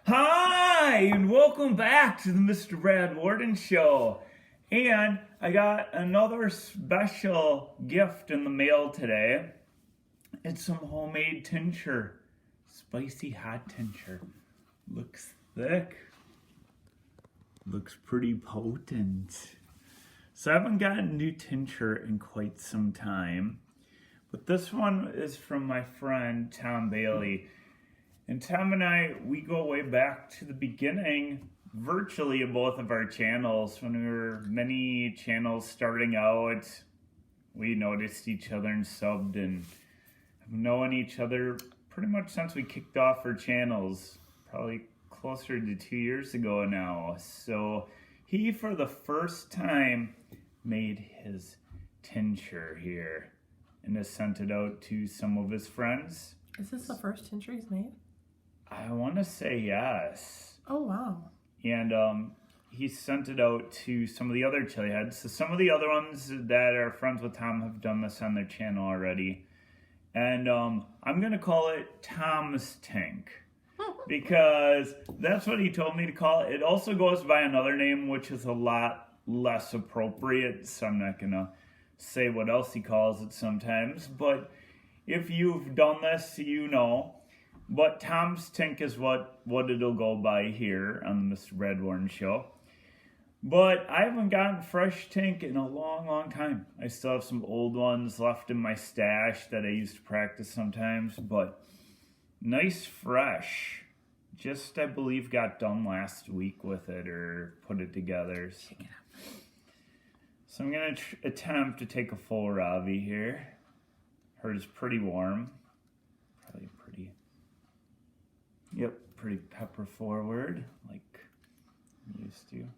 Hi, and welcome back to the Mr. Brad Worden Show. And I got another special gift in the mail today. It's some homemade tincture, spicy hot tincture. Looks thick, looks pretty potent. So I haven't gotten new tincture in quite some time, but this one is from my friend Tom Baley. And Tom and I, we go way back to the beginning, virtually, of both of our channels. When we were many channels starting out, we noticed each other and subbed and have known each other pretty much since we kicked off our channels, probably closer to 2 years ago now. So he, for the first time, made his tincture here and has sent it out to some of his friends. Is this the first tincture he's made? I want to say yes. Oh, wow. And he sent it out to some of the other chili heads. So some of the other ones that are friends with Tom have done this on their channel already. And I'm going to call it Tom's Tinc, because that's what he told me to call it. It also goes by another name, which is a lot less appropriate, so I'm not going to say what else he calls it sometimes. But if you've done this, you know. But Tom's Tinc is what it'll go by here on the Mr. Brad Worden Show. But I haven't gotten fresh Tinc in a long, long time. I still have some old ones left in my stash that I used to practice sometimes. But nice fresh. Just, I believe, got done last week with it or put it together. So I'm going to attempt to take a full Ravi here. Hers is pretty warm. Probably pretty... Yep, pretty pepper forward, like I'm used to.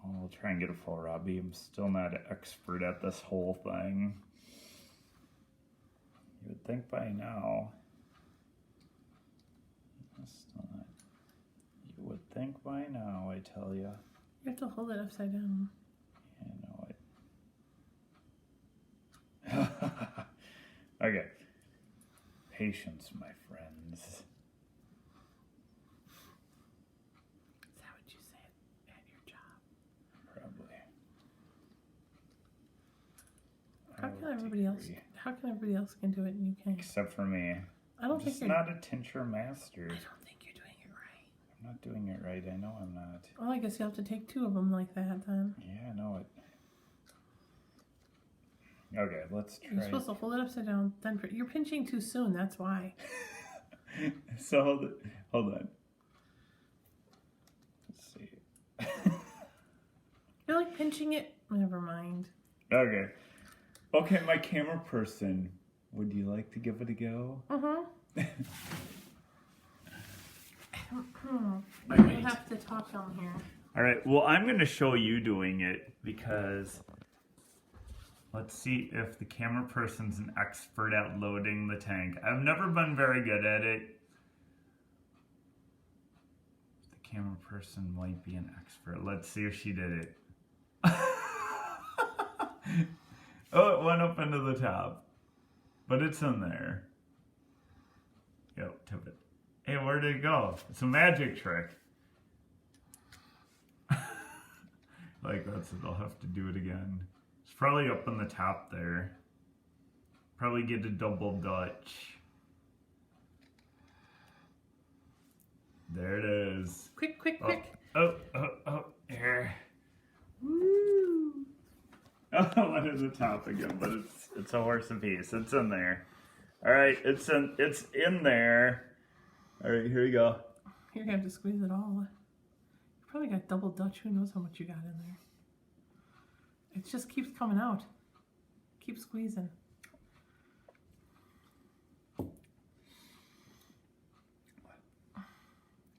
I'll try and get a full Robbie. I'm still not an expert at this whole thing. You would think by now. Still not. You would think by now, I tell you. You have to hold it upside down. Yeah, I know it. Okay. Patience, my friends. Is that what you say at your job? Probably. How can everybody else can do it and you can't? Except for me. I don't think you're not a tincture master. I don't think you're doing it right. I'm not doing it right. I know I'm not. Well, I guess you have to take two of them like that then. Yeah, I know it. Okay, let's try. You're supposed to hold it upside down. Then you're pinching too soon. That's why. So hold on. Let's see. You're like pinching it. Never mind. Okay. Okay, my camera person. Would you like to give it a go? You have to talk on here. All right. Well, I'm going to show you doing it because let's see if the camera person's an expert at loading the tank. I've never been very good at it. The camera person might be an expert. Let's see if she did it. Oh, it went up into the top. But it's in there. Yo, tip it. Hey, where did it go? It's a magic trick. Like that's it. I'll have to do it again. It's probably up in the top there. Probably get a double Dutch. There it is. Quick. Oh, here. Woo! Oh, went to the top again, but it's a horse apiece. It's in there. All right, it's in there. All right, here we go. You're gonna have to squeeze it all. You probably got double Dutch. Who knows how much you got in there? It just keeps coming out. Keep squeezing.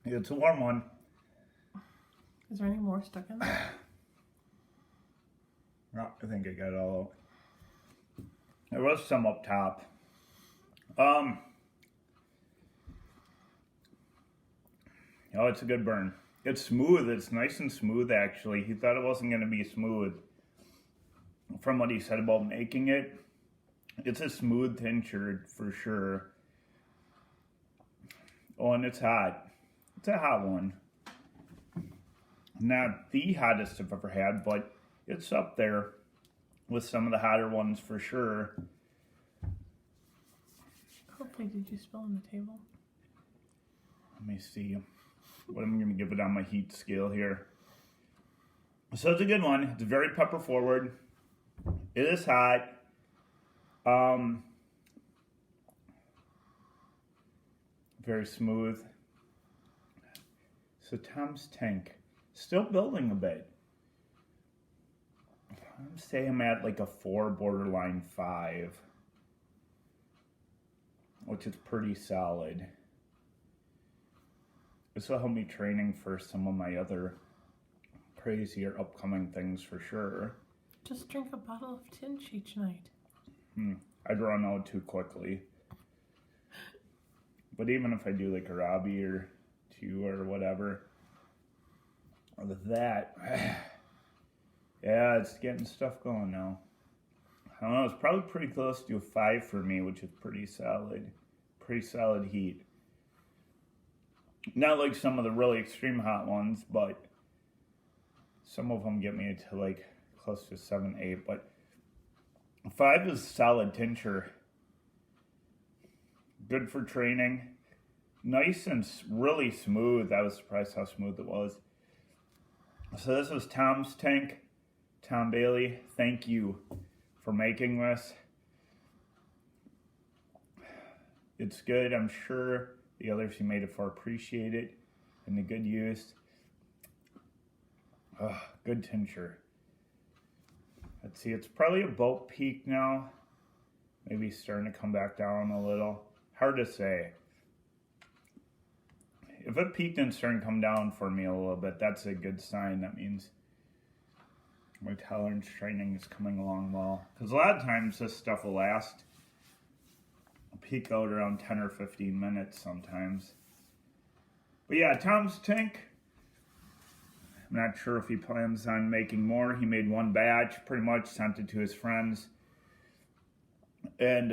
It's a warm one. Is there any more stuck in there? No, I think I got it all out. There was some up top. Oh, it's a good burn. It's smooth. It's nice and smooth, actually. He thought it wasn't going to be smooth. From what he said about making it, it's a smooth tincture for sure. Oh, and it's hot. It's a hot one. Not the hottest I've ever had, but it's up there with some of the hotter ones for sure. Hopefully, did you spill on the table? Let me see what I'm going to give it on my heat scale here. So it's a good one. It's very pepper forward. It is hot. Very smooth. So Tom's Tinc, still building a bit. I'm saying I'm at like a 4, borderline 5, which is pretty solid. This will help me training for some of my other crazier upcoming things for sure. Just drink a bottle of Tinc each night. I'd run out too quickly. But even if I do like a Robbie or 2 or whatever, with that, yeah, it's getting stuff going now. I don't know, it's probably pretty close to a 5 for me, which is pretty solid heat. Not like some of the really extreme hot ones, but some of them get me to like close to 7, 8, but 5 is solid tincture. Good for training. Nice and really smooth. I was surprised how smooth it was. So this was Tom's Tinc. Tom Baley, thank you for making this. It's good. I'm sure the others who made it for appreciate it and the good use. Good tincture. Let's see, it's probably about peak now. Maybe starting to come back down a little. Hard to say. If it peaked and starting to come down for me a little bit, that's a good sign. That means my tolerance training is coming along well. Because a lot of times this stuff will last. I'll peak out around 10 or 15 minutes sometimes. But yeah, Tom's Tinc. I'm not sure if he plans on making more. He made 1 batch, pretty much sent it to his friends. And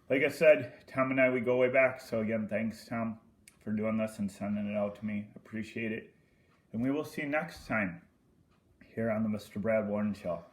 like I said, Tom and I, we go way back. So again, thanks, Tom, for doing this and sending it out to me. Appreciate it. And we will see you next time here on the Mr. Brad Worden Show.